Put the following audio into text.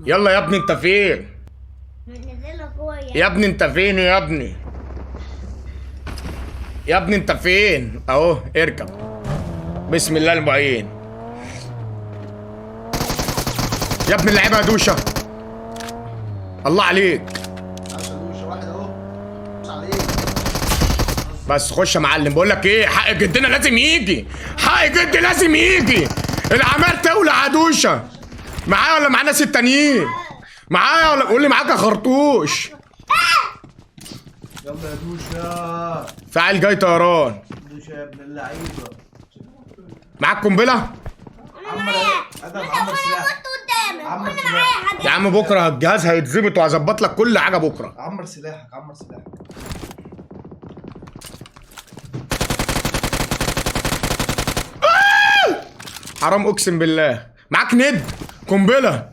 يلا يا ابني انت فين؟ يا ابني انت فين يا ابني؟ يا ابني انت فين؟ اهو اركب. بسم الله المعين. يا ابني اللعيبه دوشه. الله عليك. بس خش يا معلم. بقول لك ايه، حق جدنا لازم يجي. حق جدي لازم يجي. العمال تولع عدوشه. معايا ولا معانا 6 تانيين؟ معايا ولا قول لي معاك يا خرطوش؟ يلا يا دوشة. فاعل جاي طيران. دوشة يا ابن اللعيبة. معاك قنبله؟ عمر ادم عمر سلاح. عمر سلاح. يا عم بكره الجهاز هيتظبط وهظبط لك كل حاجه بكره. عمر سلاحك عمر سلاحك. حرام اقسم بالله. معاك ند قنبله.